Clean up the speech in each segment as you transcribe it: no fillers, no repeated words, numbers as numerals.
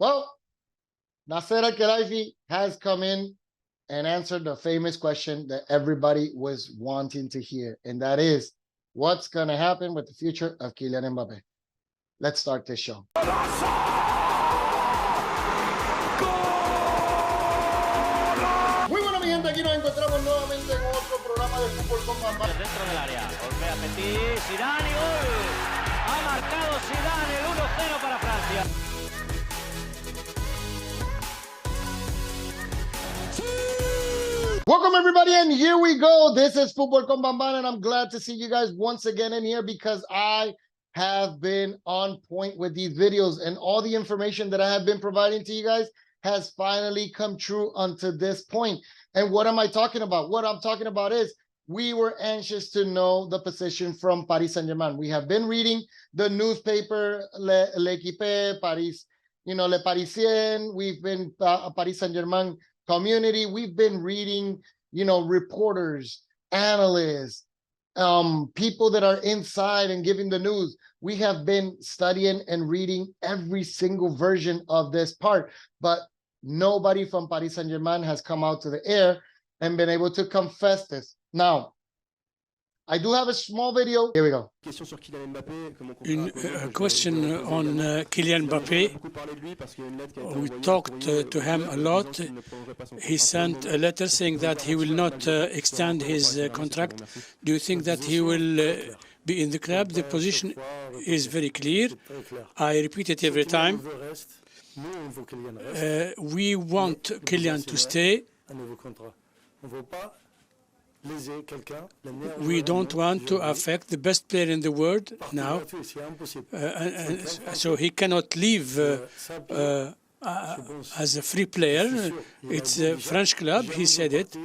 Well, Nasser Al-Khelaifi has come in and answered the famous question that everybody was wanting to hear, and that is, what's going to happen with the future of Kylian Mbappe? Let's start this show. Muy buena, mi gente, aquí nos encontramos nuevamente en otro programa de Fútbol con Bambán. Dentro del área, golpea Petit, Zidane y gol. Ha marcado Zidane el 1-0 para Francia. Welcome, everybody, and here we go. This is Fútbol con Bambán, and I'm glad to see you guys once again in here because I have been on point with these videos, and all the information that I have been providing to you guys has finally come true unto this point. And what am I talking about? What I'm talking about is we were anxious to know the position from Paris Saint-Germain. We have been reading the newspaper, L'Equipe, Paris, Le Parisien. We've been Paris Saint-Germain community. We've been reading, reporters, analysts, people that are inside and giving the news. We have been studying and reading every single version of this part, but nobody from Paris Saint-Germain has come out to the air and been able to confess this. Now, I do have a small video. Here we go. A question on Kylian Mbappe. We talked to him a lot. He sent a letter saying that he will not extend his contract. Do you think that he will be in the club? The position is very clear. I repeat it every time. We want Kylian to stay. We don't want to affect the best player in the world now, so he cannot leave as a free player. It's a French club, he said it.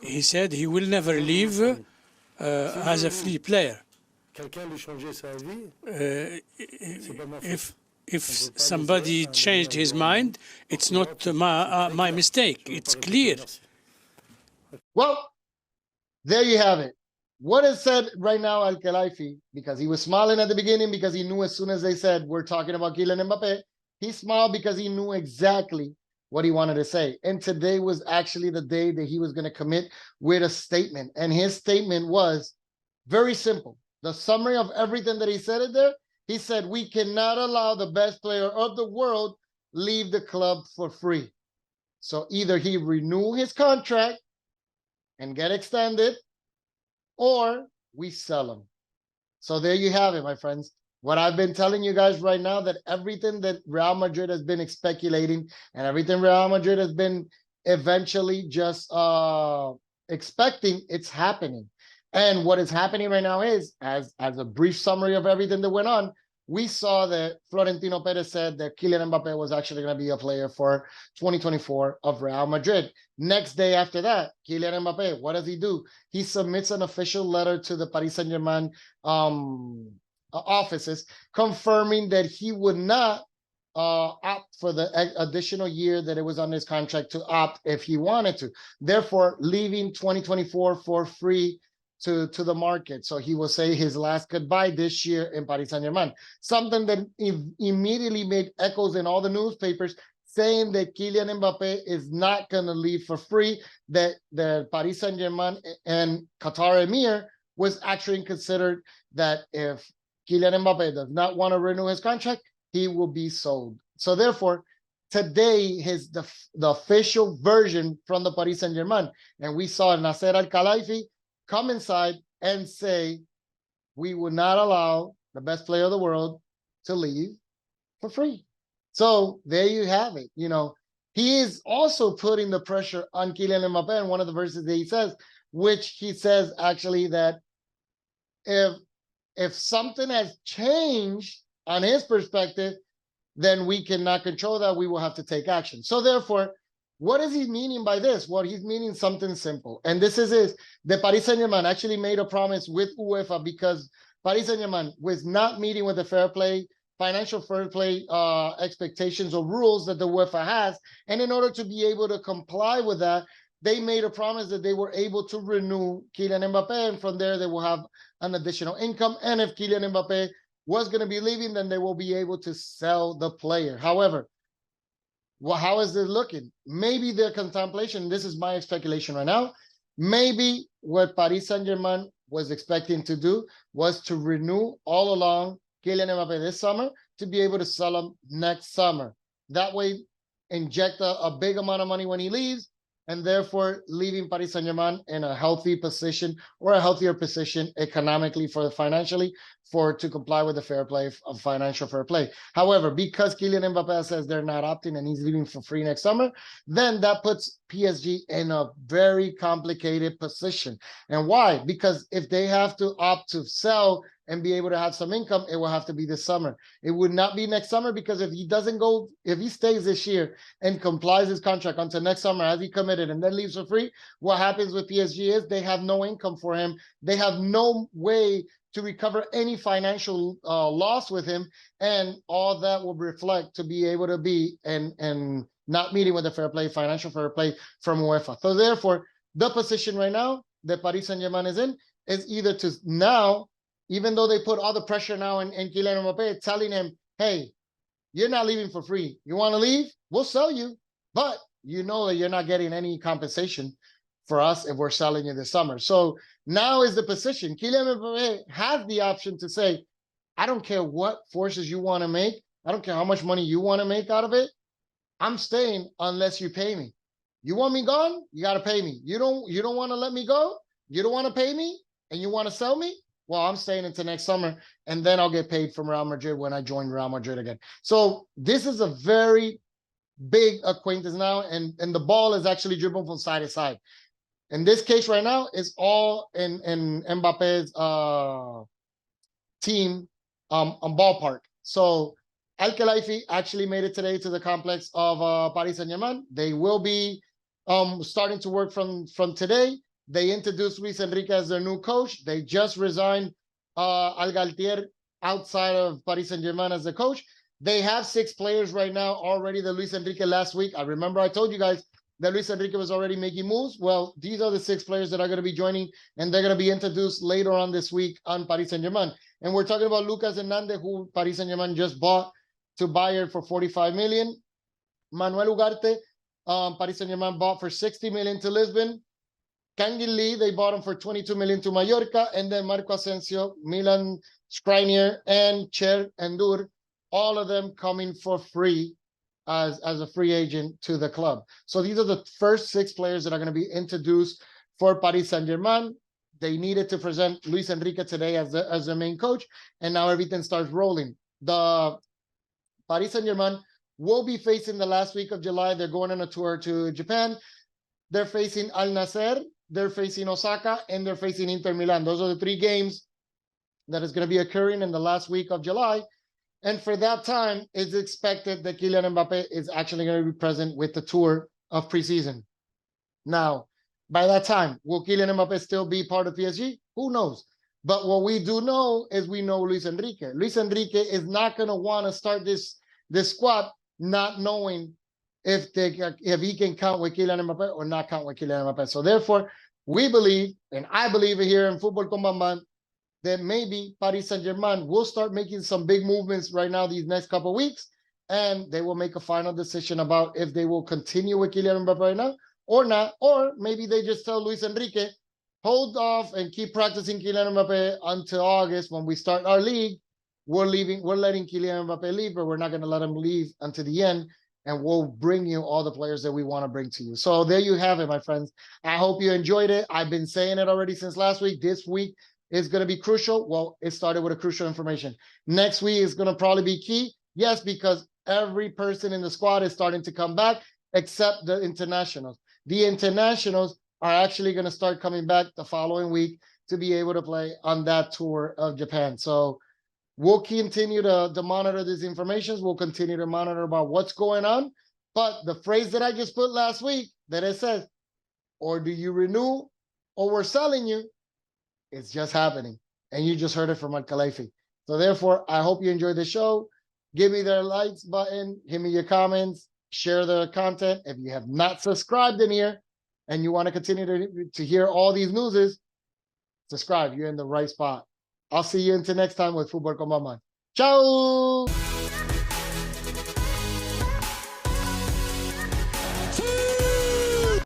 He said he will never leave as a free player. If somebody changed his mind, it's not my mistake, it's clear. Well, there you have it. What is said right now, Al-Khelaifi, because he was smiling at the beginning because he knew as soon as they said, we're talking about Kylian Mbappe, he smiled because he knew exactly what he wanted to say. And today was actually the day that he was going to commit with a statement. And his statement was very simple. The summary of everything that he said in there, he said, we cannot allow the best player of the world leave the club for free. So either he renew his contract and get extended, or we sell him. So there you have it, my friends. What I've been telling you guys right now, that everything that Real Madrid has been speculating and everything Real Madrid has been eventually just expecting, it's happening. And what is happening right now is, as a brief summary of everything that went on, we saw that Florentino Perez said that Kylian Mbappe was actually going to be a player for 2024 of Real Madrid. Next day after that, Kylian Mbappe, what does he do? He submits an official letter to the Paris Saint-Germain offices confirming that he would not opt for the additional year that it was on his contract to opt if he wanted to. Therefore, leaving 2024 for free to the market. So he will say his last goodbye this year in Paris Saint-Germain. Something that immediately made echoes in all the newspapers saying that Kylian Mbappe is not going to leave for free, that the Paris Saint-Germain and Qatar Emir was actually considered that if Kylian Mbappe does not want to renew his contract, he will be sold. So therefore, today the official version from the Paris Saint-Germain, and we saw Nasser Al-Khelaifi come inside and say, we will not allow the best player of the world to leave for free. So there you have it. He is also putting the pressure on Kylian Mbappe in one of the verses that he says, which he says actually that if something has changed on his perspective, then we cannot control that. We will have to take action. So therefore, what is he meaning by this? Well, he's meaning something simple. And this is the Paris Saint-Germain actually made a promise with UEFA because Paris Saint-Germain was not meeting with the financial fair play expectations or rules that the UEFA has. And in order to be able to comply with that, they made a promise that they were able to renew Kylian Mbappe. And from there, they will have an additional income. And if Kylian Mbappe was going to be leaving, then they will be able to sell the player. However, Well, how is it looking? Maybe the contemplation, this is my speculation right now, maybe what Paris Saint-Germain was expecting to do was to renew all along Kylian Mbappe this summer to be able to sell him next summer. That way, inject a big amount of money when he leaves, and therefore leaving Paris Saint-Germain in a healthy position or a healthier position economically financially to comply with the fair play of financial fair play. However, because Kylian Mbappe says they're not opting and he's leaving for free next summer, then that puts PSG in a very complicated position. And why? Because if they have to opt to sell and be able to have some income, it will have to be this summer. It would not be next summer, because if he stays this year and complies his contract until next summer as he committed and then leaves for free, what happens with PSG is they have no income for him. They have no way to recover any financial loss with him, and all that will reflect to be able to be and not meeting with the fair play, financial fair play from UEFA. So therefore, the position right now that Paris Saint-Germain is in is either to now, even though they put all the pressure now in Kylian Mbappe, telling him, hey, you're not leaving for free. You want to leave? We'll sell you. But you know that you're not getting any compensation for us if we're selling you this summer. So now is the position. Kylian Mbappe has the option to say, I don't care what forces you want to make. I don't care how much money you want to make out of it. I'm staying unless you pay me. You want me gone? You got to pay me. You don't want to let me go? You don't want to pay me? And you want to sell me? Well, I'm staying into next summer, and then I'll get paid from Real Madrid when I join Real Madrid again. So this is a very big acquaintance now, and the ball is actually dribbling from side to side. In this case right now, it's all in Mbappe's team on ballpark. So Al-Khelaifi actually made it today to the complex of Paris Saint-Germain. They will be starting to work from today. They introduced Luis Enrique as their new coach. They just resigned Al Galtier outside of Paris Saint-Germain as the coach. They have 6 players right now already that Luis Enrique last week. I remember I told you guys that Luis Enrique was already making moves. Well, these are the 6 players that are going to be joining, and they're going to be introduced later on this week on Paris Saint-Germain. And we're talking about Lucas Hernandez, who Paris Saint-Germain just bought to Bayern for 45 million. Manuel Ugarte, Paris Saint-Germain bought for 60 million to Lisbon. Kangin Lee, they bought him for 22 million to Mallorca. And then Marco Asensio, Milan Skriniar, and Cher Endur, all of them coming for free as a free agent to the club. So these are the first 6 players that are going to be introduced for Paris Saint-Germain. They needed to present Luis Enrique today as the main coach, and now everything starts rolling. The Paris Saint-Germain will be facing the last week of July. They're going on a tour to Japan. They're facing Al Nasser, they're facing Osaka, and they're facing Inter Milan. Those are the 3 games that is going to be occurring in the last week of July. And for that time, it's expected that Kylian Mbappe is actually going to be present with the tour of preseason. Now, by that time, will Kylian Mbappe still be part of PSG? Who knows? But what we do know is we know Luis Enrique. Luis Enrique is not going to want to start this squad not knowing if he can count with Kylian Mbappe or not count with Kylian Mbappe. So therefore, we believe, and I believe here in Football con Bamban, that maybe Paris Saint-Germain will start making some big movements right now these next couple of weeks, and they will make a final decision about if they will continue with Kylian Mbappe right now or not, or maybe they just tell Luis Enrique, hold off and keep practicing Kylian Mbappe until August when we start our league. We're letting Kylian Mbappe leave, but we're not going to let him leave until the end, and we'll bring you all the players that we want to bring to you. So there you have it, my friends. I hope you enjoyed it. I've been saying it already since last week. This week is going to be crucial. Well, it started with a crucial information. Next week is going to probably be key. Yes, because every person in the squad is starting to come back except the internationals. The internationals are actually going to start coming back the following week to be able to play on that tour of Japan. So we'll continue to monitor these informations. We'll continue to monitor about what's going on. But the phrase that I just put last week that it says, or do you renew or we're selling you, it's just happening. And you just heard it from Al-Khelaifi. So therefore, I hope you enjoyed the show. Give me the likes button. Give me your comments. Share the content. If you have not subscribed in here and you want to continue to hear all these newses, subscribe. You're in the right spot. I'll see you until next time with Football con Bamban. Ciao!